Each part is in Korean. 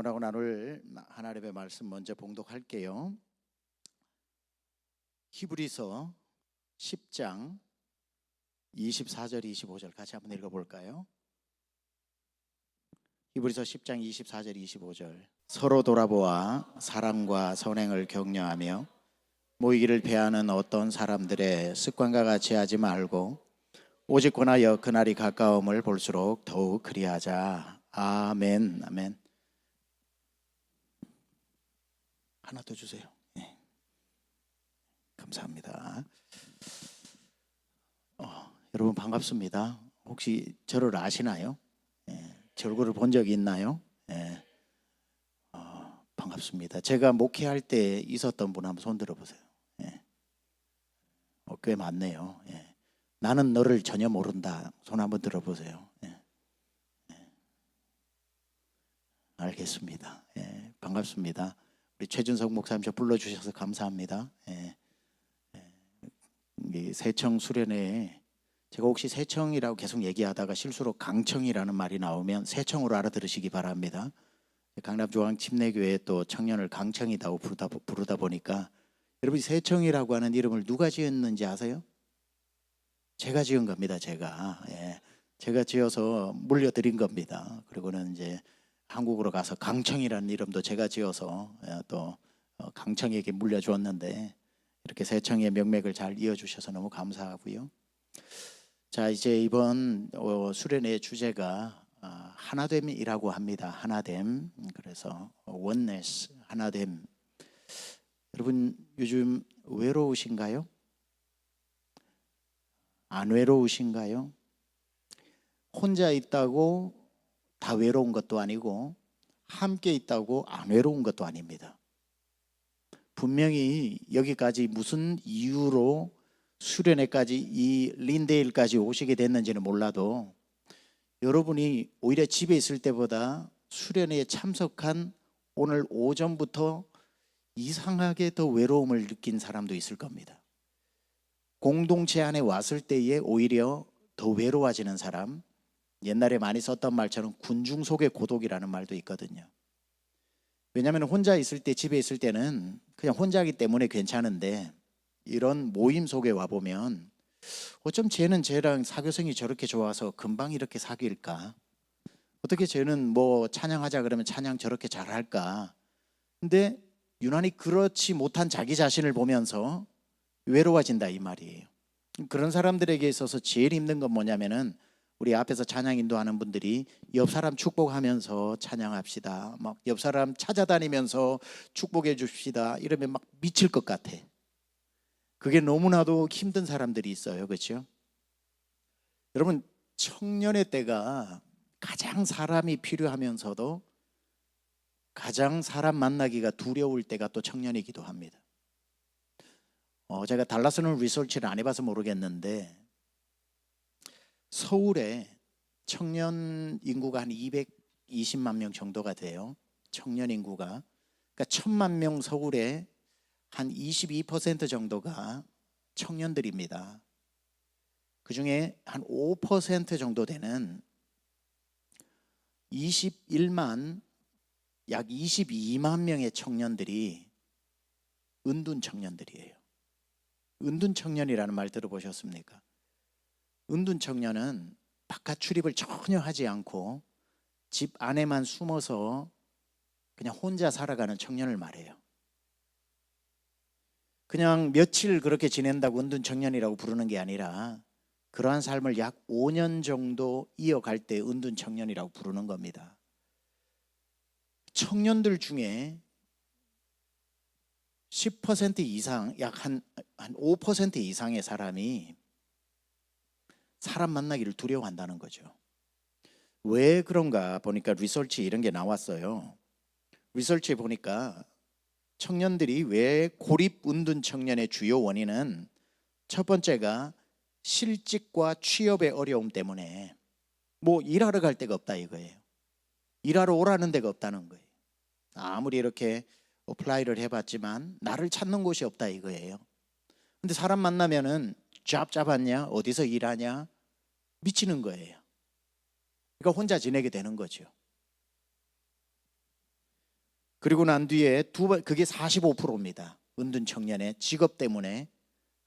여러분하고 나눌 하나님의 말씀 먼저 봉독할게요. 히브리서 10장 24절 25절 같이 한번 읽어볼까요? 히브리서 10장 24절 25절. 서로 돌아보아 사랑과 선행을 격려하며 모이기를 배하는 어떤 사람들의 습관과 같이 하지 말고 오직 권하여 그날이 가까움을 볼수록 더욱 그리하자. 아멘. 아멘. 하나 더 주세요. 네. 감사합니다. 여러분 반갑습니다. 혹시 저를 아시나요? 제 얼굴을 본 적이 있나요? 반갑습니다. 제가 목회할 때 있었던 분 한번 손 들어보세요. 꽤 많네요. 나는 너를 전혀 모른다. 손 한번 들어보세요. 알겠습니다. 반갑습니다. 우리 최준석 목사님 저 불러주셔서 감사합니다. 세청 수련회 제가 혹시 세청이라고 계속 얘기하다가 실수로 강청이라는 말이 나오면 세청으로 알아들으시기 바랍니다. 강남중앙침례교회 또 청년을 강청이라고 부르다 보니까 여러분이 세청이라고 하는 이름을 누가 지었는지 아세요? 제가 지은 겁니다. 제가 지어서 물려드린 겁니다. 그리고는 이제 한국으로 가서 강청이라는 이름도 제가 지어서 또 강청에게 물려주었는데 이렇게 세청의 명맥을 잘 이어주셔서 너무 감사하고요. 자, 이제 이번 수련회 주제가 하나됨이라고 합니다. 하나됨. 그래서 oneness, 하나됨. 여러분 요즘 외로우신가요? 안 외로우신가요? 혼자 있다고 다 외로운 것도 아니고 함께 있다고 안 외로운 것도 아닙니다. 분명히 여기까지 무슨 이유로 수련회까지 이 린데일까지 오시게 됐는지는 몰라도 여러분이 오히려 집에 있을 때보다 수련회에 참석한 오늘 오전부터 이상하게 더 외로움을 느낀 사람도 있을 겁니다. 공동체 안에 왔을 때에 오히려 더 외로워지는 사람, 옛날에 많이 썼던 말처럼 군중 속의 고독이라는 말도 있거든요. 왜냐하면 혼자 있을 때, 집에 있을 때는 그냥 혼자이기 때문에 괜찮은데 이런 모임 속에 와보면 어쩜 쟤는 쟤랑 사교성이 저렇게 좋아서 금방 이렇게 사귈까? 어떻게 쟤는 뭐 찬양하자 그러면 찬양 저렇게 잘할까? 근데 유난히 그렇지 못한 자기 자신을 보면서 외로워진다 이 말이에요. 그런 사람들에게 있어서 제일 힘든 건 뭐냐면은 우리 앞에서 찬양 인도하는 분들이 옆 사람 축복하면서 찬양합시다. 막 옆 사람 찾아다니면서 축복해 줍시다. 이러면 막 미칠 것 같아. 그게 너무나도 힘든 사람들이 있어요. 그렇죠? 여러분 청년의 때가 가장 사람이 필요하면서도 가장 사람 만나기가 두려울 때가 또 청년이기도 합니다. 제가 달라스는 리서치를 안 해봐서 모르겠는데 서울에 청년 인구가 한 220만 명 정도가 돼요. 청년 인구가. 그러니까 1000만 명 서울에 한 22% 정도가 청년들입니다. 그중에 한 5% 정도 되는 약 22만 명의 청년들이 은둔 청년들이에요. 은둔 청년이라는 말 들어보셨습니까? 은둔 청년은 바깥 출입을 전혀 하지 않고 집 안에만 숨어서 그냥 혼자 살아가는 청년을 말해요. 그냥 며칠 그렇게 지낸다고 은둔 청년이라고 부르는 게 아니라 그러한 삶을 약 5년 정도 이어갈 때 은둔 청년이라고 부르는 겁니다. 청년들 중에 10% 이상, 약 한 5% 이상의 사람이 사람 만나기를 두려워한다는 거죠. 왜 그런가 보니까 리서치 이런 게 나왔어요. 리서치에 보니까 청년들이 왜 고립 은둔 청년의 주요 원인은 첫 번째가 실직과 취업의 어려움 때문에 뭐 일하러 갈 데가 없다 이거예요. 일하러 오라는 데가 없다는 거예요. 아무리 이렇게 어플라이를 해봤지만 나를 찾는 곳이 없다 이거예요. 근데 사람 만나면은 잡 잡았냐? 어디서 일하냐? 미치는 거예요. 그러니까 혼자 지내게 되는 거죠. 그리고 난 뒤에 그게 45%입니다. 은둔 청년의 직업 때문에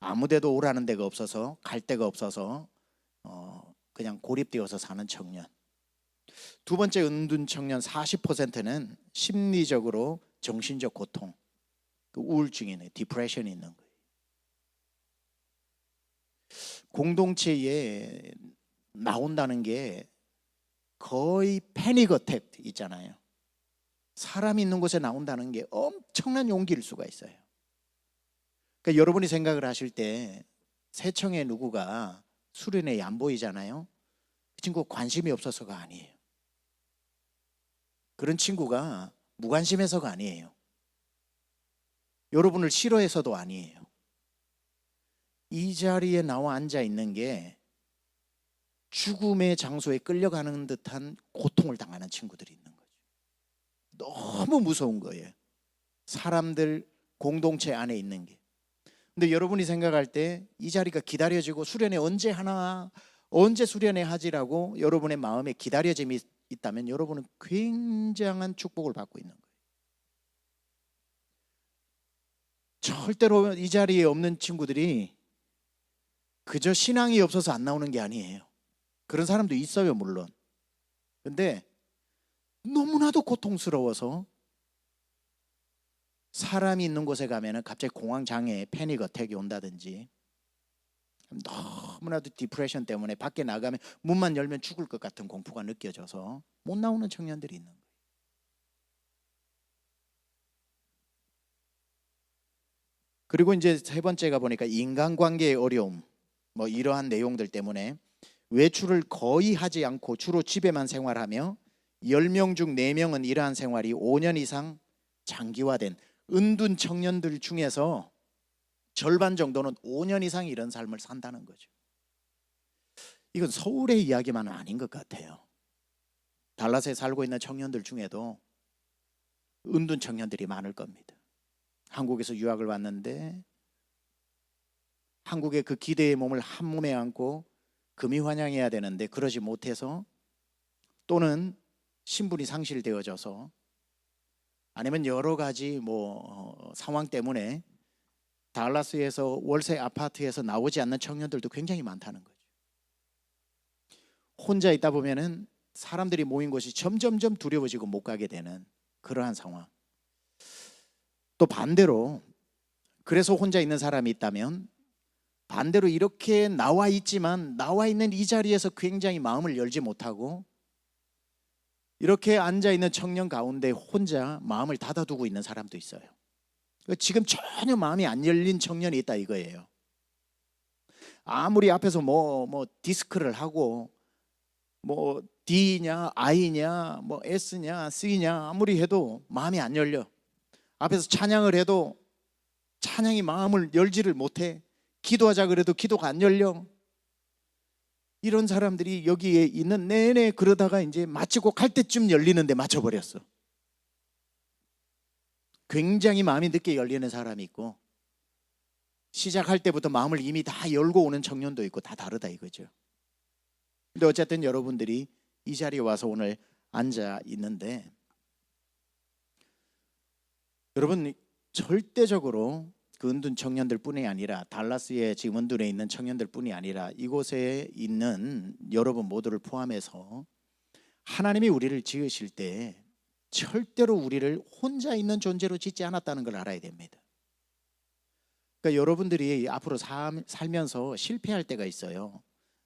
아무데도 오라는 데가 없어서 갈 데가 없어서 그냥 고립되어서 사는 청년. 두 번째 은둔 청년 40%는 심리적으로 정신적 고통, 그 우울증이네, 디프레션이 있는 거예요. 공동체에 나온다는 게 거의 패닉 어택 있잖아요. 사람이 있는 곳에 나온다는 게 엄청난 용기일 수가 있어요. 그러니까 여러분이 생각을 하실 때 세청에 누구가 수련회에 안 보이잖아요. 그 친구 관심이 없어서가 아니에요. 그런 친구가 무관심해서가 아니에요. 여러분을 싫어해서도 아니에요. 이 자리에 나와 앉아 있는 게 죽음의 장소에 끌려가는 듯한 고통을 당하는 친구들이 있는 거죠. 너무 무서운 거예요. 사람들 공동체 안에 있는 게. 근데 여러분이 생각할 때 이 자리가 기다려지고 수련회 언제 하나, 언제 수련회 하지라고 여러분의 마음에 기다려짐이 있다면 여러분은 굉장한 축복을 받고 있는 거예요. 절대로 이 자리에 없는 친구들이 그저 신앙이 없어서 안 나오는 게 아니에요. 그런 사람도 있어요, 물론. 근데 너무나도 고통스러워서 사람이 있는 곳에 가면은 갑자기 공황장애, 패닉 어택이 온다든지, 너무나도 디프레션 때문에 밖에 나가면 문만 열면 죽을 것 같은 공포가 느껴져서 못 나오는 청년들이 있는 거예요. 그리고 이제 세 번째가 보니까 인간관계의 어려움, 뭐 이러한 내용들 때문에 외출을 거의 하지 않고 주로 집에만 생활하며 10명 중 4명은 이러한 생활이 5년 이상 장기화된 은둔 청년들 중에서 절반 정도는 5년 이상 이런 삶을 산다는 거죠. 이건 서울의 이야기만은 아닌 것 같아요. 달라스에 살고 있는 청년들 중에도 은둔 청년들이 많을 겁니다. 한국에서 유학을 왔는데 한국의 그 기대의 몸을 한 몸에 안고 금이 환영해야 되는데 그러지 못해서, 또는 신분이 상실되어져서, 아니면 여러 가지 상황 때문에 달라스에서 월세 아파트에서 나오지 않는 청년들도 굉장히 많다는 거죠. 혼자 있다 보면은 사람들이 모인 곳이 점점점 두려워지고 못 가게 되는 그러한 상황. 또 반대로, 그래서 혼자 있는 사람이 있다면 반대로 이렇게 나와 있지만 나와 있는 이 자리에서 굉장히 마음을 열지 못하고 이렇게 앉아 있는 청년 가운데 혼자 마음을 닫아두고 있는 사람도 있어요. 지금 전혀 마음이 안 열린 청년이 있다 이거예요. 아무리 앞에서 디스크를 하고 D냐 I냐 S냐 C냐 아무리 해도 마음이 안 열려. 앞에서 찬양을 해도 찬양이 마음을 열지를 못해. 기도하자 그래도 기도가 안 열려. 이런 사람들이 여기에 있는 내내 그러다가 이제 마치고 갈 때쯤 열리는데 맞춰버렸어. 굉장히 마음이 늦게 열리는 사람이 있고 시작할 때부터 마음을 이미 다 열고 오는 청년도 있고 다 다르다 이거죠. 근데 어쨌든 여러분들이 이 자리에 와서 오늘 앉아 있는데, 여러분 절대적으로 그 은둔 청년들 뿐이 아니라 달라스에 지금 은둔에 있는 청년들 뿐이 아니라 이곳에 있는 여러분 모두를 포함해서 하나님이 우리를 지으실 때 절대로 우리를 혼자 있는 존재로 짓지 않았다는 걸 알아야 됩니다. 그러니까 여러분들이 앞으로 살면서 실패할 때가 있어요.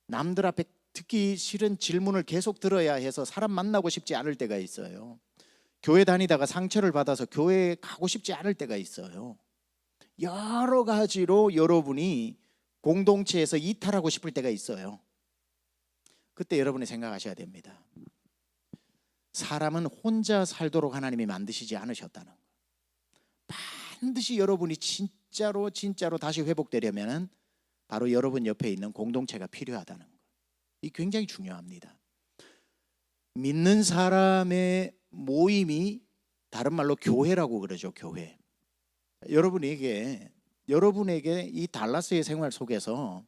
남들 앞에 듣기 싫은 질문을 계속 들어야 해서 사람 만나고 싶지 않을 때가 있어요. 교회 다니다가 상처를 받아서 교회에 가고 싶지 않을 때가 있어요. 여러 가지로 여러분이 공동체에서 이탈하고 싶을 때가 있어요. 그때 여러분이 생각하셔야 됩니다. 사람은 혼자 살도록 하나님이 만드시지 않으셨다는 거. 반드시 여러분이 진짜로 다시 회복되려면 바로 여러분 옆에 있는 공동체가 필요하다는 거. 이 굉장히 중요합니다. 믿는 사람의 모임이 다른 말로 교회라고 그러죠. 교회. 여러분에게 이 달라스의 생활 속에서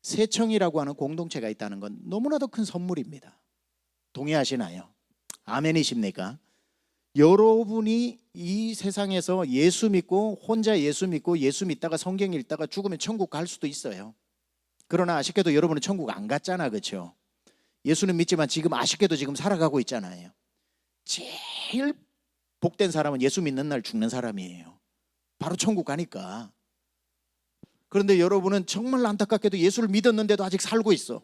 세청이라고 하는 공동체가 있다는 건 너무나도 큰 선물입니다. 동의하시나요? 아멘이십니까? 여러분이 이 세상에서 예수 믿고 혼자 예수 믿고 예수 믿다가 성경 읽다가 죽으면 천국 갈 수도 있어요. 그러나 아쉽게도 여러분은 천국 안 갔잖아, 그렇죠? 예수는 믿지만 지금 아쉽게도 지금 살아가고 있잖아요. 제일 복된 사람은 예수 믿는 날 죽는 사람이에요. 바로 천국 가니까. 그런데 여러분은 정말 안타깝게도 예수를 믿었는데도 아직 살고 있어.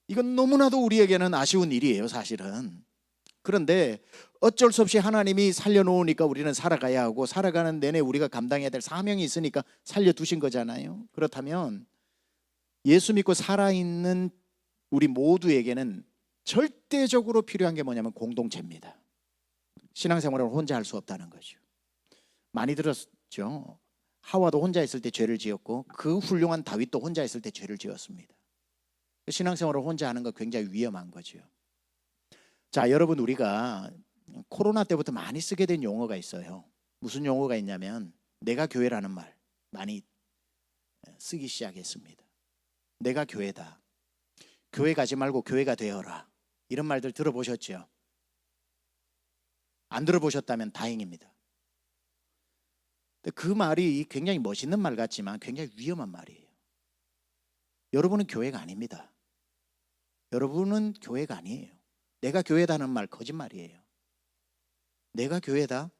이건 너무나도 우리에게는 아쉬운 일이에요, 사실은. 그런데 어쩔 수 없이 하나님이 살려놓으니까 우리는 살아가야 하고, 살아가는 내내 우리가 감당해야 될 사명이 있으니까 살려두신 거잖아요. 그렇다면 예수 믿고 살아있는 우리 모두에게는 절대적으로 필요한 게 뭐냐면 공동체입니다. 신앙생활을 혼자 할 수 없다는 거죠. 많이 들었죠. 하와도 혼자 있을 때 죄를 지었고 그 훌륭한 다윗도 혼자 있을 때 죄를 지었습니다. 신앙생활을 혼자 하는 거 굉장히 위험한 거죠. 자, 여러분, 우리가 코로나 때부터 많이 쓰게 된 용어가 있어요. 무슨 용어가 있냐면 내가 교회라는 말 많이 쓰기 시작했습니다. 내가 교회다. 교회 가지 말고 교회가 되어라. 이런 말들 들어보셨죠? 안 들어보셨다면 다행입니다. 그 말이 굉장히 멋있는 말 같지만 굉장히 위험한 말이에요. 여러분은 교회가 아닙니다. 여러분은 교회가 아니에요. 내가 교회다는 말 거짓말이에요. 내가 교회다?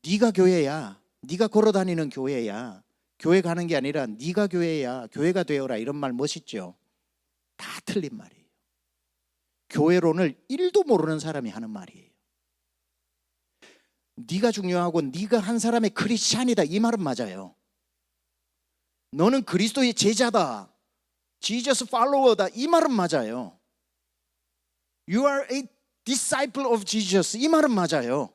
네가 교회야. 네가 걸어다니는 교회야. 교회 가는 게 아니라 네가 교회야. 교회가 되어라. 이런 말 멋있죠? 다 틀린 말이에요. 교회론을 1도 모르는 사람이 하는 말이에요. 네가 중요하고 네가 한 사람의 크리스찬이다, 이 말은 맞아요. 너는 그리스도의 제자다, Jesus follower다, 이 말은 맞아요. You are a disciple of Jesus, 이 말은 맞아요.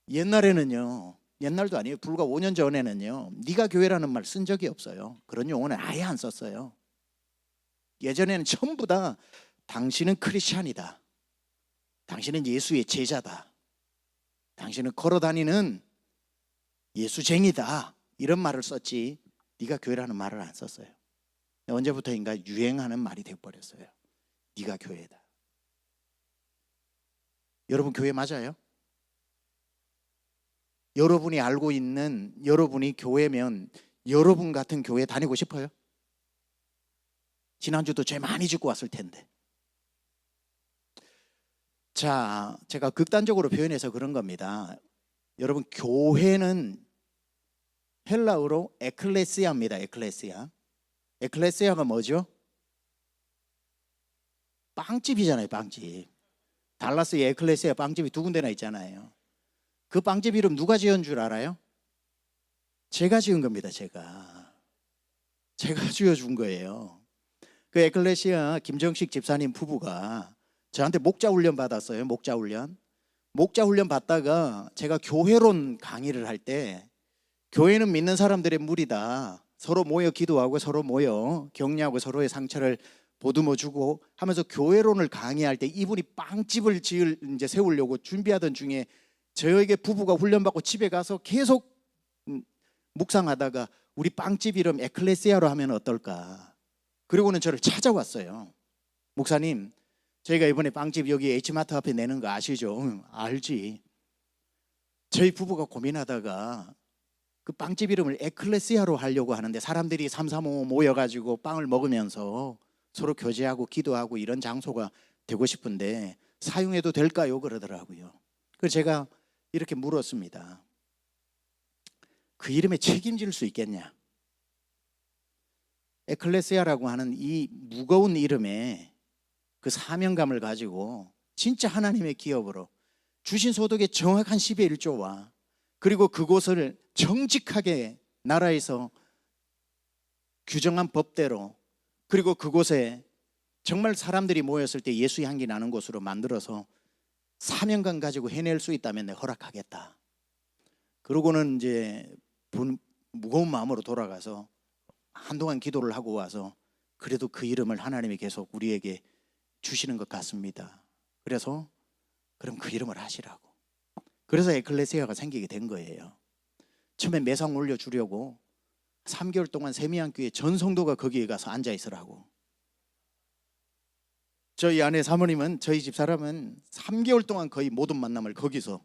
옛날에는요, 옛날도 아니에요, 불과 5년 전에는요, 네가 교회라는 말 쓴 적이 없어요. 그런 용어는 아예 안 썼어요. 예전에는 전부 다 당신은 크리스찬이다, 당신은 예수의 제자다, 당신은 걸어다니는 예수쟁이다, 이런 말을 썼지 네가 교회라는 말을 안 썼어요. 언제부터인가 유행하는 말이 되어버렸어요. 네가 교회다. 여러분 교회 맞아요? 여러분이 알고 있는 여러분이 교회면 여러분 같은 교회 다니고 싶어요? 지난주도 죄 많이 짓고 왔을 텐데. 자, 제가 극단적으로 표현해서 그런 겁니다. 여러분, 교회는 헬라어로 에클레시아입니다. 에클레시아. 에클레시아가 뭐죠? 빵집이잖아요. 빵집. 달라스에 에클레시아 빵집이 두 군데나 있잖아요. 그 빵집 이름 누가 지은 줄 알아요? 제가 지은 겁니다. 제가 지어준 거예요. 그 에클레시아 김정식 집사님 부부가 저한테 목자 훈련 받았어요. 목자 훈련 받다가 제가 교회론 강의를 할 때, 교회는 믿는 사람들의 무리다, 서로 모여 기도하고 서로 모여 격려하고 서로의 상처를 보듬어 주고 하면서 교회론을 강의할 때 이분이 빵집을 이제 세우려고 준비하던 중에 저에게 부부가 훈련받고 집에 가서 계속 묵상하다가 우리 빵집 이름 에클레시아로 하면 어떨까? 그리고는 저를 찾아왔어요. 목사님, 저희가 이번에 빵집 여기 H마트 앞에 내는 거 아시죠? 응, 알지. 저희 부부가 고민하다가 그 빵집 이름을 에클레시아로 하려고 하는데 사람들이 삼삼오오 모여가지고 빵을 먹으면서 서로 교제하고 기도하고 이런 장소가 되고 싶은데 사용해도 될까요? 그러더라고요. 그래서 제가 이렇게 물었습니다. 그 이름에 책임질 수 있겠냐? 에클레시아라고 하는 이 무거운 이름에 그 사명감을 가지고 진짜 하나님의 기업으로 주신 소득의 정확한 10의 1조와 그리고 그곳을 정직하게 나라에서 규정한 법대로, 그리고 그곳에 정말 사람들이 모였을 때 예수 향기 나는 곳으로 만들어서 사명감 가지고 해낼 수 있다면 내가 허락하겠다. 그러고는 이제 무거운 마음으로 돌아가서 한동안 기도를 하고 와서 그래도 그 이름을 하나님이 계속 우리에게 주시는 것 같습니다. 그래서 그럼 그 이름을 하시라고. 그래서 에클레시아가 생기게 된 거예요. 처음에 매상 올려주려고 3개월 동안 세미한교회 전 성도가 거기에 가서 앉아 있으라고. 저희 아내 사모님은 저희 집 사람은 3개월 동안 거의 모든 만남을 거기서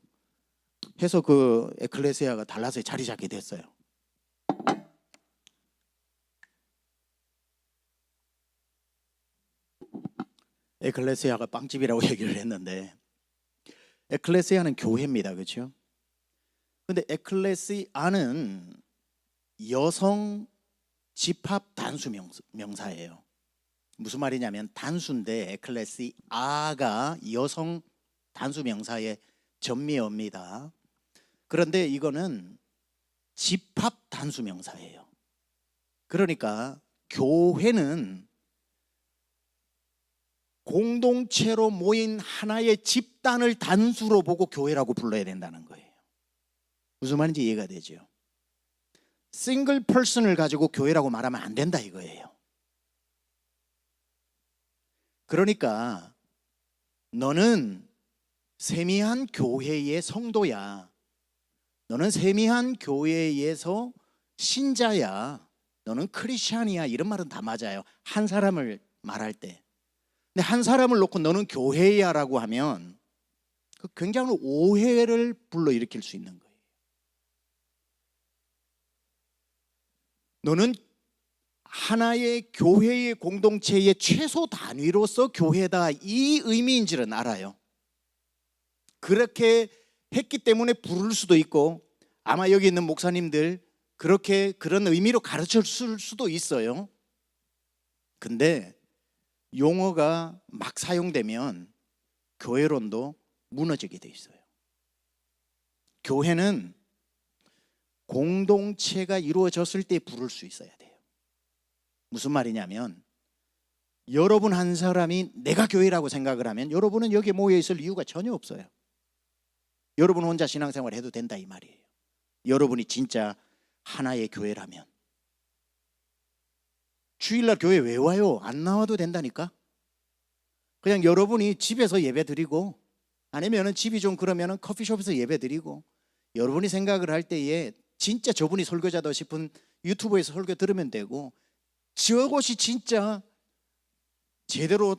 해서 그 에클레시아가 달라스에 자리 잡게 됐어요. 에클레시아가 빵집이라고 얘기를 했는데 에클레시아는 교회입니다. 그렇죠? 근데 에클레시아는 여성 집합 단수 명사예요. 무슨 말이냐면 단수인데 에클레시아가 여성 단수 명사의 전미어입니다. 그런데 이거는 집합 단수 명사예요. 그러니까 교회는 공동체로 모인 하나의 집단을 단수로 보고 교회라고 불러야 된다는 거예요. 무슨 말인지 이해가 되죠? 싱글 퍼슨을 가지고 교회라고 말하면 안 된다 이거예요. 그러니까 너는 세미한 교회의 성도야. 너는 세미한 교회에서 신자야. 너는 크리스찬이야. 이런 말은 다 맞아요. 한 사람을 말할 때. 근데 한 사람을 놓고 너는 교회야 라고 하면 그 굉장한 오해를 불러일으킬 수 있는 거예요. 너는 하나의 교회의 공동체의 최소 단위로서 교회다, 이 의미인지는 알아요. 그렇게 했기 때문에 부를 수도 있고 아마 여기 있는 목사님들 그런 의미로 가르쳤을 수도 있어요. 근데 용어가 막 사용되면 교회론도 무너지게 돼 있어요. 교회는 공동체가 이루어졌을 때 부를 수 있어야 돼요. 무슨 말이냐면 여러분 한 사람이 내가 교회라고 생각을 하면 여러분은 여기에 모여 있을 이유가 전혀 없어요. 여러분 혼자 신앙생활 해도 된다 이 말이에요. 여러분이 진짜 하나의 교회라면. 주일날 교회 왜 와요? 안 나와도 된다니까. 그냥 여러분이 집에서 예배 드리고 아니면 집이 좀 그러면 커피숍에서 예배 드리고 여러분이 생각을 할 때에 진짜 저분이 설교자다 싶은 유튜브에서 설교 들으면 되고 저것이 진짜 제대로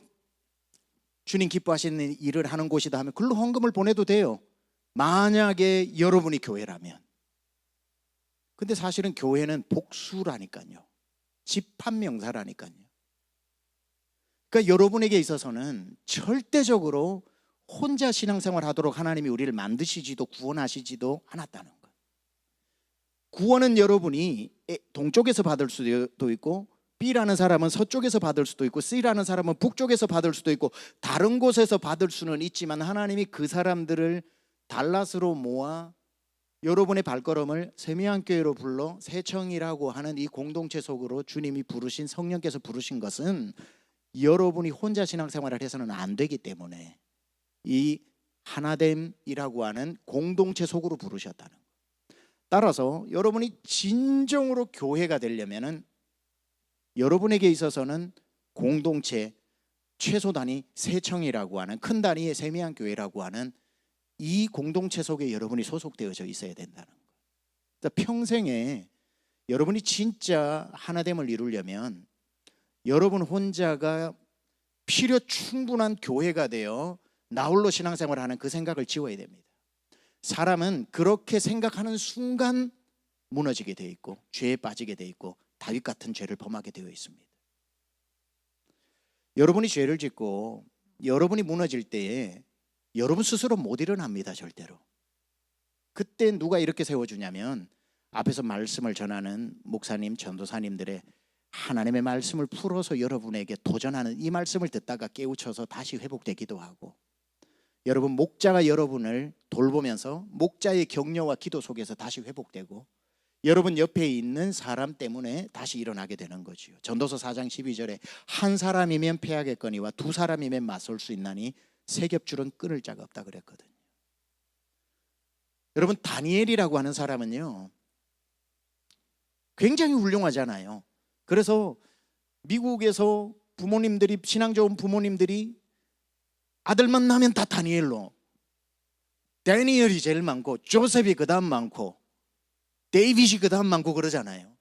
주님 기뻐하시는 일을 하는 곳이다 하면 글로 헌금을 보내도 돼요. 만약에 여러분이 교회라면. 근데 사실은 교회는 복수라니까요. 집합명사라니까요. 그러니까 여러분에게 있어서는 절대적으로 혼자 신앙생활 하도록 하나님이 우리를 만드시지도 구원하시지도 않았다는 거예요. 구원은 여러분이 동쪽에서 받을 수도 있고 B라는 사람은 서쪽에서 받을 수도 있고 C라는 사람은 북쪽에서 받을 수도 있고 다른 곳에서 받을 수는 있지만 하나님이 그 사람들을 달라스로 모아 여러분의 발걸음을 세미한 교회로 불러 세청이라고 하는 이 공동체 속으로 주님이 부르신 성령께서 부르신 것은 여러분이 혼자 신앙생활을 해서는 안 되기 때문에 이 하나됨이라고 하는 공동체 속으로 부르셨다는 거예요. 따라서 여러분이 진정으로 교회가 되려면은 여러분에게 있어서는 공동체 최소 단위 세청이라고 하는 큰 단위의 세미한 교회라고 하는 이 공동체 속에 여러분이 소속되어져 있어야 된다는 거예요. 그러니까 평생에 여러분이 진짜 하나됨을 이루려면 여러분 혼자가 필요 충분한 교회가 되어 나 홀로 신앙생활을 하는 그 생각을 지워야 됩니다. 사람은 그렇게 생각하는 순간 무너지게 되어 있고 죄에 빠지게 되어 있고 다윗 같은 죄를 범하게 되어 있습니다. 여러분이 죄를 짓고 여러분이 무너질 때에 여러분 스스로 못 일어납니다. 절대로. 그때 누가 이렇게 세워주냐면 앞에서 말씀을 전하는 목사님, 전도사님들의 하나님의 말씀을 풀어서 여러분에게 도전하는 이 말씀을 듣다가 깨우쳐서 다시 회복되기도 하고 여러분 목자가 여러분을 돌보면서 목자의 격려와 기도 속에서 다시 회복되고 여러분 옆에 있는 사람 때문에 다시 일어나게 되는 거죠. 전도서 4장 12절에 한 사람이면 패하겠거니와 두 사람이면 맞설 수 있나니 세 겹줄은 끊을 자가 없다 그랬거든요. 여러분 다니엘이라고 하는 사람은요 굉장히 훌륭하잖아요. 그래서 미국에서 부모님들이 신앙 좋은 부모님들이 아들만 나면 다 다니엘로 다니엘이 제일 많고 조셉이 그 다음 많고 데이빗이 그 다음 많고 그러잖아요.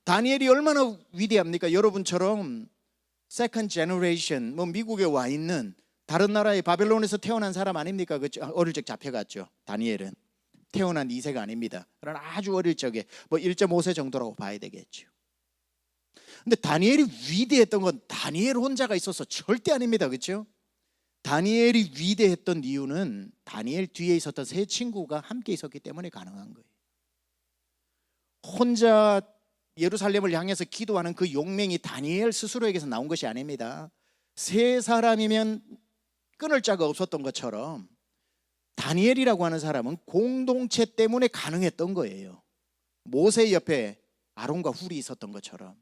다니엘이 얼마나 위대합니까? 여러분처럼 세컨드 제너레이션 뭐 미국에 와 있는 다른 나라의 바벨론에서 태어난 사람 아닙니까? 그 어릴 적 잡혀갔죠. 다니엘은 태어난 2세가 아닙니다. 그러나 아주 어릴 적에 뭐 1.5세 정도라고 봐야 되겠죠. 근데 다니엘이 위대했던 건 다니엘 혼자가 있어서 절대 아닙니다. 그렇죠? 다니엘이 위대했던 이유는 다니엘 뒤에 있었던 세 친구가 함께 있었기 때문에 가능한 거예요. 혼자 예루살렘을 향해서 기도하는 그 용맹이 다니엘 스스로에게서 나온 것이 아닙니다. 세 사람이면 끊을 자가 없었던 것처럼 다니엘이라고 하는 사람은 공동체 때문에 가능했던 거예요. 모세 옆에 아론과 훌이 있었던 것처럼.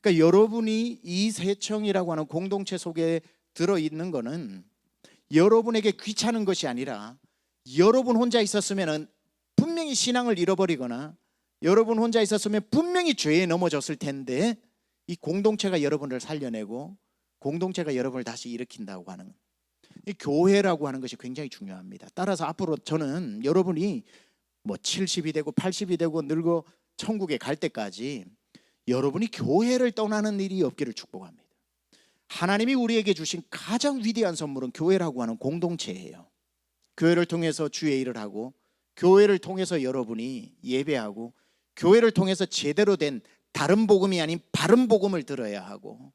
그러니까 여러분이 이 세청이라고 하는 공동체 속에 들어있는 거는 여러분에게 귀찮은 것이 아니라 여러분 혼자 있었으면 분명히 신앙을 잃어버리거나 여러분 혼자 있었으면 분명히 죄에 넘어졌을 텐데 이 공동체가 여러분을 살려내고 공동체가 여러분을 다시 일으킨다고 하는 이 교회라고 하는 것이 굉장히 중요합니다. 따라서 앞으로 저는 여러분이 뭐 70이 되고 80이 되고 늙어 천국에 갈 때까지 여러분이 교회를 떠나는 일이 없기를 축복합니다. 하나님이 우리에게 주신 가장 위대한 선물은 교회라고 하는 공동체예요. 교회를 통해서 주의 일을 하고 교회를 통해서 여러분이 예배하고 교회를 통해서 제대로 된 다른 복음이 아닌 바른 복음을 들어야 하고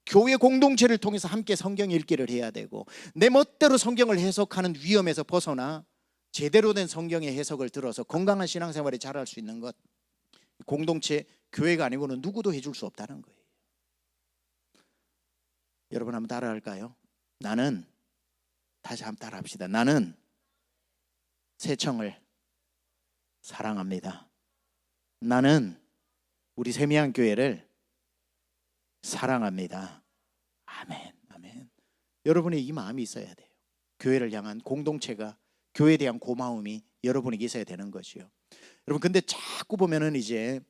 교회 공동체를 통해서 함께 성경 읽기를 해야 되고 내 멋대로 성경을 해석하는 위험에서 벗어나 제대로 된 성경의 해석을 들어서 건강한 신앙생활에 잘할 수 있는 것, 공동체 교회가 아니고는 누구도 해줄 수 없다는 거예요. 여러분 한번 따라할까요? 나는, 다시 한번 따라합시다. 나는 세청을 사랑합니다. 나는 우리 세미한 교회를 사랑합니다. 아멘, 아멘. 여러분의 이 마음이 있어야 돼요. 교회를 향한 공동체가, 교회에 대한 고마움이 여러분에게 있어야 되는 것이요. 여러분 근데 자꾸 보면은 이제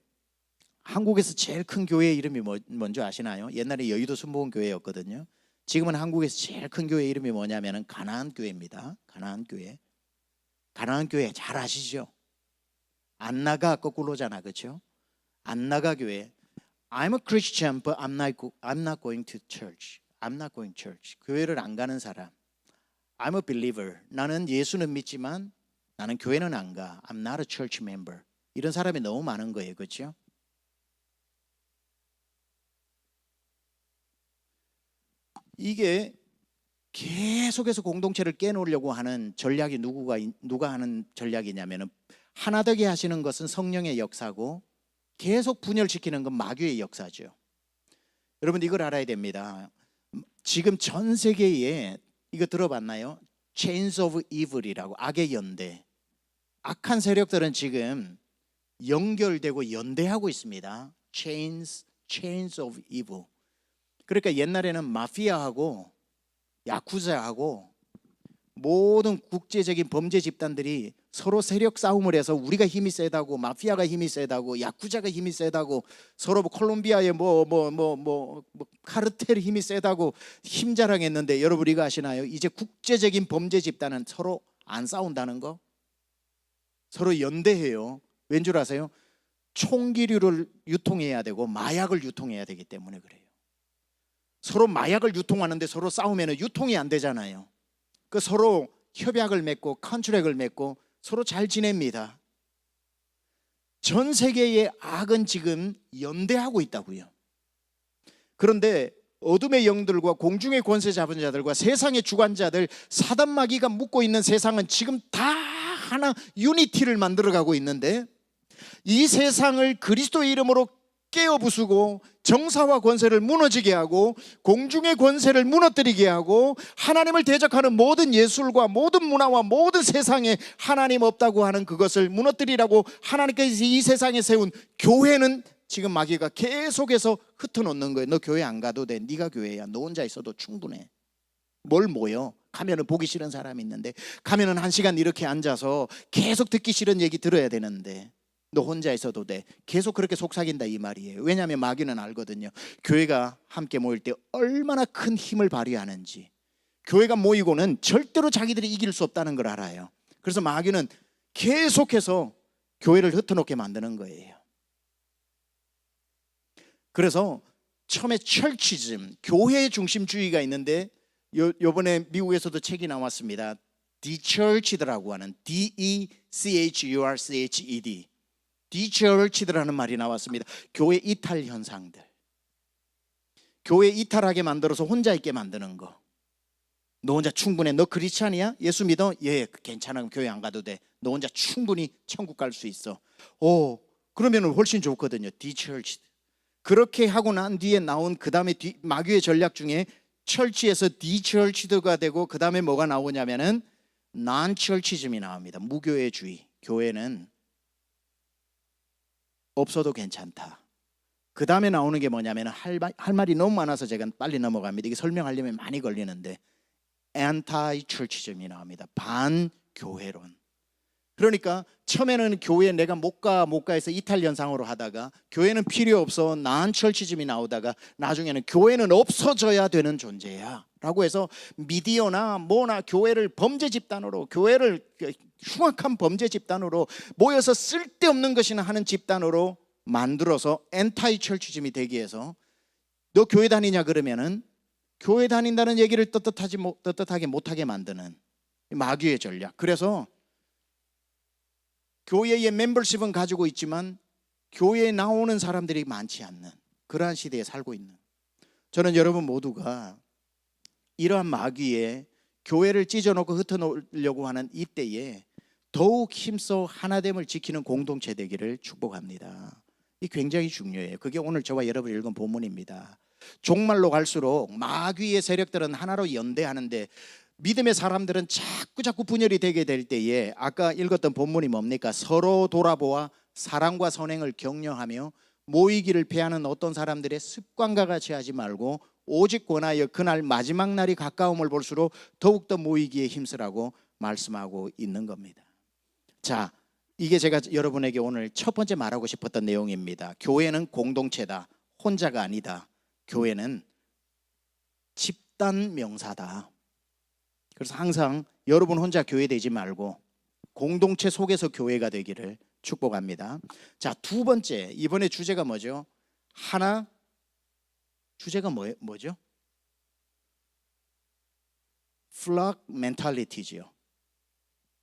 한국에서 제일 큰 교회 이름이 뭔지 아시나요? 옛날에 여의도 순복음 교회였거든요. 지금은 한국에서 제일 큰 교회 이름이 뭐냐면은 가나안 교회입니다. 가나안 교회. 가나안 교회 잘 아시죠? 안나가 거꾸로잖아, 그렇죠? 안나가 교회. I'm a Christian, but I'm not going to church. I'm not going to church. 교회를 안 가는 사람. I'm a believer. 나는 예수는 믿지만 나는 교회는 안 가. I'm not a church member. 이런 사람이 너무 많은 거예요, 그렇죠? 이게 계속해서 공동체를 깨놓으려고 하는 전략이 누가 하는 전략이냐면은 하나 되게 하시는 것은 성령의 역사고 계속 분열시키는 건 마귀의 역사죠. 여러분 이걸 알아야 됩니다. 지금 전 세계에 이거 들어봤나요? Chains of Evil이라고, 악의 연대. 악한 세력들은 지금 연결되고 연대하고 있습니다. Chains of Evil. 그러니까 옛날에는 마피아하고 야쿠자하고 모든 국제적인 범죄 집단들이 서로 세력 싸움을 해서 우리가 힘이 세다고, 마피아가 힘이 세다고, 야쿠자가 힘이 세다고, 서로 콜롬비아의 카르텔 힘이 세다고 힘 자랑했는데 여러분 이거 아시나요? 이제 국제적인 범죄 집단은 서로 안 싸운다는 거, 서로 연대해요. 왠 줄 아세요? 총기류를 유통해야 되고 마약을 유통해야 되기 때문에 그래요. 서로 마약을 유통하는데 서로 싸우면 유통이 안 되잖아요. 그 서로 협약을 맺고 컨트랙을 맺고 서로 잘 지냅니다. 전 세계의 악은 지금 연대하고 있다고요. 그런데 어둠의 영들과 공중의 권세 잡은 자들과 세상의 주관자들, 사단 마귀가 묶고 있는 세상은 지금 다 하나 유니티를 만들어가고 있는데 이 세상을 그리스도의 이름으로 깨어 부수고 정사와 권세를 무너지게 하고 공중의 권세를 무너뜨리게 하고 하나님을 대적하는 모든 예술과 모든 문화와 모든 세상에 하나님 없다고 하는 그것을 무너뜨리라고 하나님께서 이 세상에 세운 교회는 지금 마귀가 계속해서 흩어놓는 거예요. 너 교회 안 가도 돼. 네가 교회야. 너 혼자 있어도 충분해. 뭘 모여? 가면은 보기 싫은 사람이 있는데, 가면은 1시간 이렇게 앉아서 계속 듣기 싫은 얘기 들어야 되는데 너 혼자 있어도 돼. 계속 그렇게 속삭인다 이 말이에요. 왜냐하면 마귀는 알거든요. 교회가 함께 모일 때 얼마나 큰 힘을 발휘하는지. 교회가 모이고는 절대로 자기들이 이길 수 없다는 걸 알아요. 그래서 마귀는 계속해서 교회를 흩어놓게 만드는 거예요. 그래서 처음에 철치즘, 교회 중심주의가 있는데 요번에 미국에서도 책이 나왔습니다. 디처치드라고 하는 D-E-C-H-U-R-C-H-E-D 디처치드라는 말이 나왔습니다. 교회 이탈 현상들, 교회 이탈하게 만들어서 혼자 있게 만드는 거. 너 혼자 충분해. 너 크리스찬이야? 예수 믿어? 예, 괜찮아. 교회 안 가도 돼. 너 혼자 충분히 천국 갈 수 있어. 오, 그러면 훨씬 좋거든요. 디처치드. 그렇게 하고 난 뒤에 나온 그 다음에 마귀의 전략 중에 철치에서 디처치드가 되고 그 다음에 뭐가 나오냐면은 난철치즘이 나옵니다. 무교회주의. 교회는 없어도 괜찮다. 그 다음에 나오는 게 뭐냐면 할 말이 너무 많아서 제가 빨리 넘어갑니다. 이게 설명하려면 많이 걸리는데 안타이철치즘이 나옵니다. 반교회론. 그러니까 처음에는 교회 내가 못 가해서 이탈 현상으로 하다가 교회는 필요 없어 난철치즘이 나오다가 나중에는 교회는 없어져야 되는 존재야 라고 해서 미디어나 뭐나 교회를 범죄 집단으로, 교회를 흉악한 범죄 집단으로 모여서 쓸데없는 것이나 하는 집단으로 만들어서 엔타이철치즘이 되기 위해서 너 교회 다니냐 그러면은 교회 다닌다는 얘기를 떳떳하게 못하게 만드는 마귀의 전략. 그래서 교회의 멤버십은 가지고 있지만 교회에 나오는 사람들이 많지 않는 그러한 시대에 살고 있는, 저는 여러분 모두가 이러한 마귀에 교회를 찢어놓고 흩어놓으려고 하는 이때에 더욱 힘써 하나됨을 지키는 공동체 되기를 축복합니다. 이 굉장히 중요해요. 그게 오늘 저와 여러분이 읽은 본문입니다. 종말로 갈수록 마귀의 세력들은 하나로 연대하는데 믿음의 사람들은 자꾸 분열이 되게 될 때에 아까 읽었던 본문이 뭡니까? 서로 돌아보아 사랑과 선행을 격려하며 모이기를 패하는 어떤 사람들의 습관과 같이 하지 말고 오직 권하여 그날 마지막 날이 가까움을 볼수록 더욱더 모이기에 힘쓰라고 말씀하고 있는 겁니다. 자, 이게 제가 여러분에게 오늘 첫 번째 말하고 싶었던 내용입니다. 교회는 공동체다. 혼자가 아니다. 교회는 집단 명사다. 그래서 항상 여러분 혼자 교회 되지 말고 공동체 속에서 교회가 되기를 축복합니다. 자, 두 번째, 이번에 주제가 뭐죠? 주제가 뭐죠? flock mentality죠.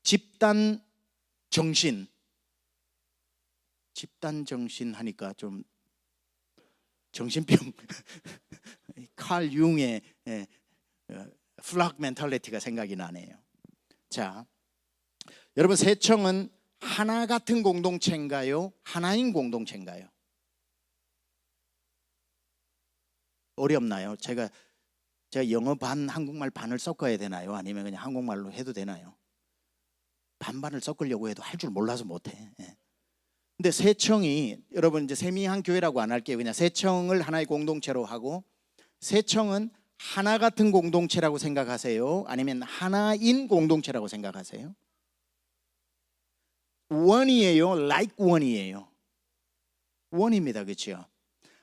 집단 정신. 집단 정신 하니까 좀 정신병. 칼 융의 flock mentality가 생각이 나네요. 자, 여러분 세청은 하나 같은 공동체인가요? 하나인 공동체인가요? 어렵나요? 제가 영어 반 한국말 반을 섞어야 되나요? 아니면 그냥 한국말로 해도 되나요? 반반을 섞으려고 해도 할 줄 몰라서 못해. 근데 세청이, 여러분 이제 세미한 교회라고 안 할게요. 그냥 세청을 하나의 공동체로 하고, 세청은 하나 같은 공동체라고 생각하세요? 아니면 하나인 공동체라고 생각하세요? 원이에요? like 원이에요? 원입니다. 그렇죠?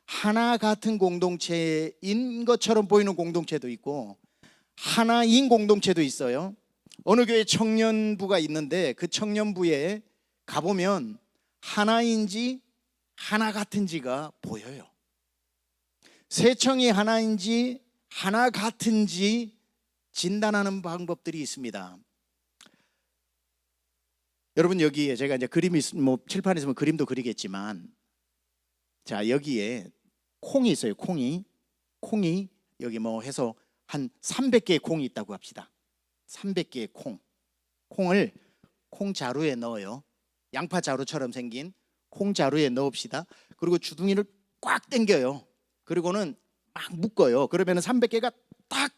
하나 같은 공동체인 것처럼 보이는 공동체도 있고 하나인 공동체도 있어요. 어느 교회 청년부가 있는데 그 청년부에 가보면 하나인지 하나 같은지가 보여요. 세청이 하나인지 하나 같은지 진단하는 방법들이 있습니다. 여러분 여기에 제가 이제 그림이 뭐 칠판에 있으면 그림도 그리겠지만, 자 여기에 콩이 있어요. 콩이 여기 뭐 해서 한 300개의 콩이 있다고 합시다. 300개의 콩을 콩자루에 넣어요. 양파 자루처럼 생긴 콩자루에 넣읍시다. 그리고 주둥이를 꽉 당겨요. 그리고는 막 묶어요. 그러면 300개가 딱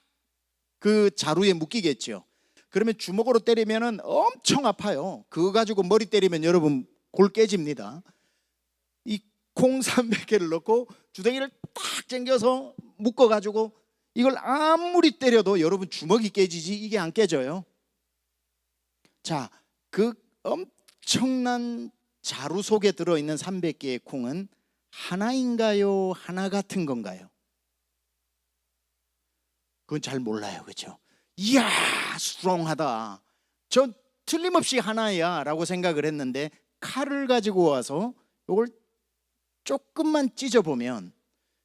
그 자루에 묶이겠죠. 그러면 주먹으로 때리면 엄청 아파요. 그거 가지고 머리 때리면 여러분 골 깨집니다. 이 콩 300개를 넣고 주둥이를 딱 당겨서 묶어가지고 이걸 아무리 때려도 여러분 주먹이 깨지지 이게 안 깨져요. 자, 그 엄청난 자루 속에 들어있는 300개의 콩은 하나인가요? 하나 같은 건가요? 그건 잘 몰라요. 그렇죠? 이야 스트롱하다, 저 틀림없이 하나야 라고 생각을 했는데 칼을 가지고 와서 이걸 조금만 찢어보면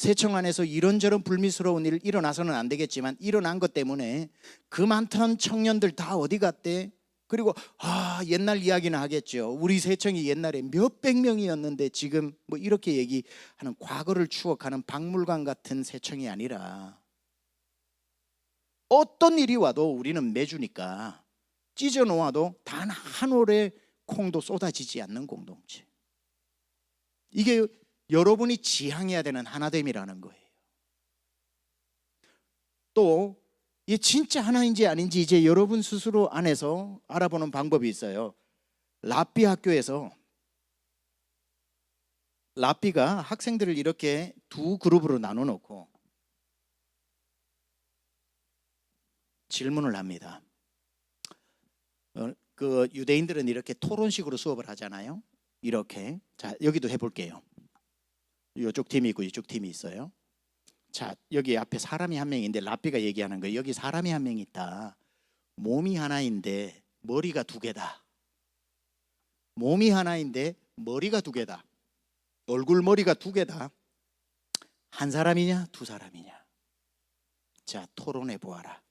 세청 안에서 이런저런 불미스러운 일 일어나서는 안 되겠지만 일어난 것 때문에 그 많던 청년들 다 어디 갔대? 그리고 옛날 이야기는 하겠죠. 우리 세청이 옛날에 몇백 명이었는데 지금 뭐 이렇게 얘기하는, 과거를 추억하는 박물관 같은 세청이 아니라 어떤 일이 와도 우리는 매주니까 찢어 놓아도 단 한 올의 콩도 쏟아지지 않는 공동체. 이게 여러분이 지향해야 되는 하나됨이라는 거예요. 또 이게 진짜 하나인지 아닌지 이제 여러분 스스로 안에서 알아보는 방법이 있어요. 랍비 학교에서 랍비가 학생들을 이렇게 두 그룹으로 나눠 놓고 질문을 합니다. 그 유대인들은 이렇게 토론식으로 수업을 하잖아요. 이렇게. 자, 여기도 해볼게요. 이쪽 팀이 있고 이쪽 팀이 있어요. 자, 여기 앞에 사람이 한 명인데 랍비가 얘기하는 거예요. 여기 사람이 한 명 있다. 몸이 하나인데 머리가 두 개다. 몸이 하나인데 머리가 두 개다. 얼굴 머리가 두 개다. 한 사람이냐 두 사람이냐. 자, 토론해 보아라.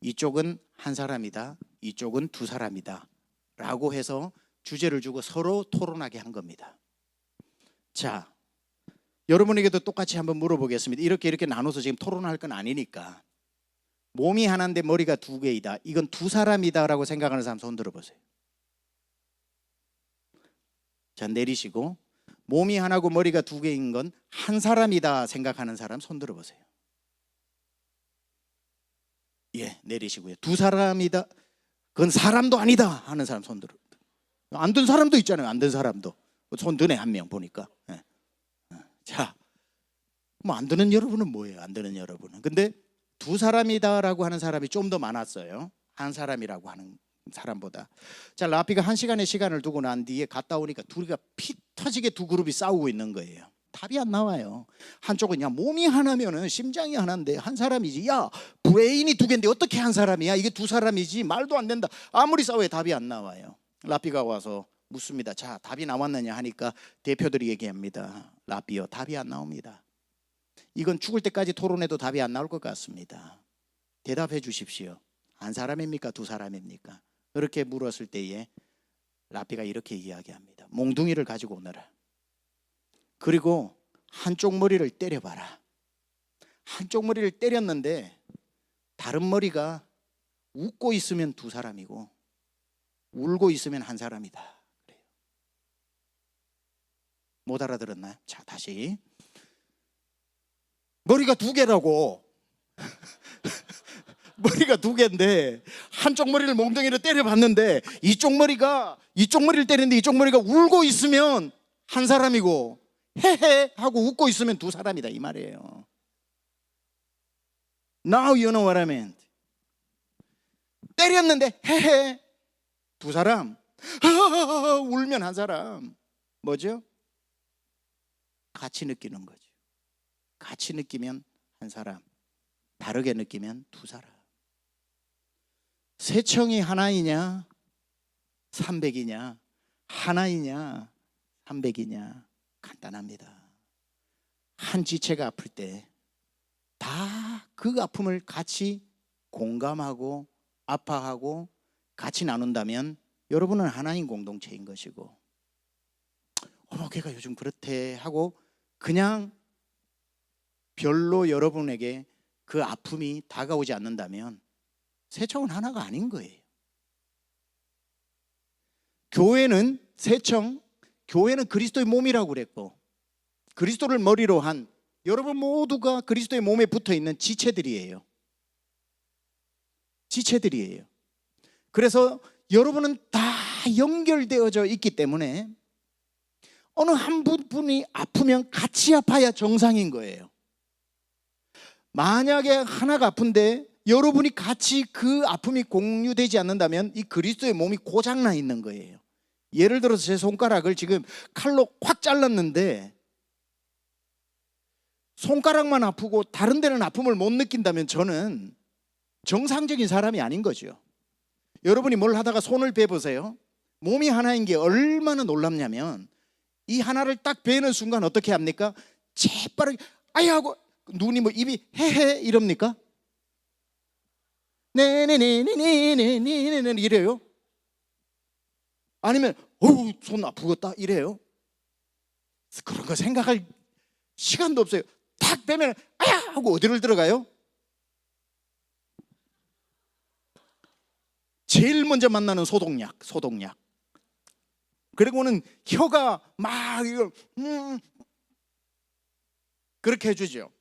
이쪽은 한 사람이다, 이쪽은 두 사람이다 라고 해서 주제를 주고 서로 토론하게 한 겁니다. 자, 여러분에게도 똑같이 한번 물어보겠습니다. 이렇게 나눠서 지금 토론할 건 아니니까. 몸이 하나인데 머리가 두 개이다, 이건 두 사람이다 라고 생각하는 사람 손 들어보세요. 자, 내리시고, 몸이 하나고 머리가 두 개인 건 한 사람이다 생각하는 사람 손 들어보세요. 예, 내리시고요. 두 사람이다, 그건 사람도 아니다 하는 사람 손 들어. 안 든 사람도 있잖아요. 안 든 사람도 손 드네, 한 명 보니까. 예. 자, 뭐 안 드는 여러분은 뭐예요? 안 드는 여러분은. 근데 두 사람이다라고 하는 사람이 좀 더 많았어요. 한 사람이라고 하는 사람보다. 자, 라피가 한 시간의 시간을 두고 난 뒤에 갔다 오니까 둘이가 피 터지게 두 그룹이 싸우고 있는 거예요. 답이 안 나와요. 한쪽은 야, 몸이 하나면은 심장이 하나인데 한 사람이지. 야, 브레인이 두 개인데 어떻게 한 사람이야? 이게 두 사람이지. 말도 안 된다. 아무리 싸워야 답이 안 나와요. 라피가 와서 묻습니다. 자, 답이 나왔느냐 하니까 대표들이 얘기합니다. 라피요, 답이 안 나옵니다. 이건 죽을 때까지 토론해도 답이 안 나올 것 같습니다. 대답해 주십시오. 한 사람입니까? 두 사람입니까? 그렇게 물었을 때에 라피가 이렇게 이야기합니다. 몽둥이를 가지고 오너라. 그리고 한쪽 머리를 때려봐라. 한쪽 머리를 때렸는데 다른 머리가 웃고 있으면 두 사람이고 울고 있으면 한 사람이다. 그래요. 못 알아들었나요? 자, 다시. 머리가 두 개라고. 머리가 두 개인데 한쪽 머리를 몽둥이로 때려봤는데 이쪽 머리를 때리는데 이쪽 머리가 울고 있으면 한 사람이고 헤헤 하고 웃고 있으면 두 사람이다, 이 말이에요. Now you know what I meant. 때렸는데 헤헤 두 사람, 울면 한 사람. 뭐죠? 같이 느끼는 거죠. 같이 느끼면 한 사람, 다르게 느끼면 두 사람. 세청이 하나이냐 300이냐, 하나이냐 300이냐, 간단합니다. 한 지체가 아플 때 다 그 아픔을 같이 공감하고 아파하고 같이 나눈다면 여러분은 하나인 공동체인 것이고, 걔가 요즘 그렇대 하고 그냥 별로 여러분에게 그 아픔이 다가오지 않는다면 세청은 하나가 아닌 거예요. 교회는 교회는 그리스도의 몸이라고 그랬고, 그리스도를 머리로 한 여러분 모두가 그리스도의 몸에 붙어 있는 지체들이에요. 지체들이에요. 그래서 여러분은 다 연결되어져 있기 때문에 어느 한 분이 아프면 같이 아파야 정상인 거예요. 만약에 하나가 아픈데 여러분이 같이 그 아픔이 공유되지 않는다면 이 그리스도의 몸이 고장나 있는 거예요. 예를 들어서 제 손가락을 지금 칼로 확 잘랐는데 손가락만 아프고 다른 데는 아픔을 못 느낀다면 저는 정상적인 사람이 아닌 거죠. 여러분이 뭘 하다가 손을 베보세요. 몸이 하나인 게 얼마나 놀랍냐면 이 하나를 딱 베는 순간 어떻게 합니까? 재빠르게 아야 하고 눈이 뭐 입이 헤헤 이럽니까? 네네네네네네네 이래요? 아니면 어우 손 아프겠다 이래요? 그런 거 생각할 시간도 없어요. 탁 빼면 아야 하고 어디를 들어가요? 제일 먼저 만나는 소독약. 그리고는 혀가 막 이걸 그렇게 해주죠.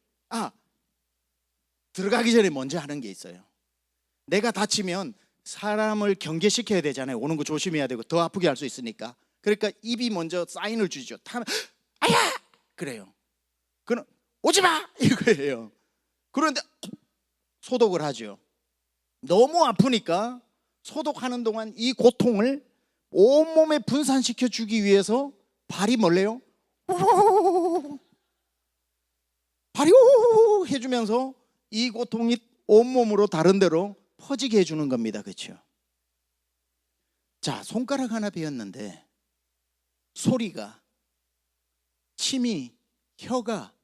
들어가기 전에 먼저 하는 게 있어요. 내가 다치면 사람을 경계시켜야 되잖아요. 오는 거 조심해야 되고 더 아프게 할 수 있으니까. 그러니까 입이 먼저 사인을 주죠. 아야 그래요. 그럼 오지 마 이거예요. 그런데 소독을 하죠. 너무 아프니까 소독하는 동안 이 고통을 온몸에 분산시켜 주기 위해서 발이 뭘래요? 발이 오 해주면서 이 고통이 온몸으로 다른 데로 퍼지게 해주는 겁니다. 그렇죠? 자, 손가락 하나 베었는데 소리가, 침이, 혀가,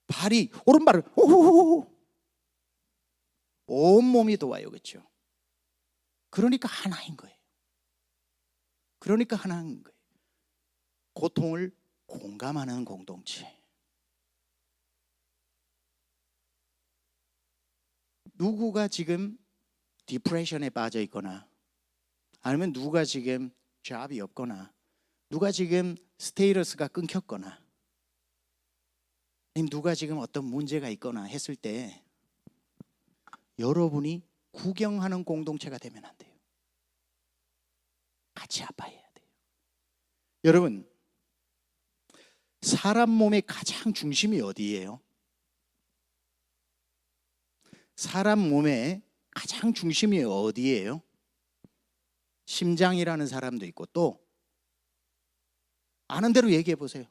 발이, 오른발을 오호호호 온몸이 도와요. 그렇죠? 그러니까 하나인 거예요. 고통을 공감하는 공동체. 누구가 지금 디프레션에 빠져 있거나 아니면 누가 지금 잡이 없거나 누가 지금 스테이터스가 끊겼거나 아니면 누가 지금 어떤 문제가 있거나 했을 때 여러분이 구경하는 공동체가 되면 안 돼요. 같이 아파해야 돼요. 여러분, 사람 몸의 가장 중심이 어디예요? 사람 몸의 가장 중심이 어디예요? 심장이라는 사람도 있고 또 아는 대로 얘기해 보세요.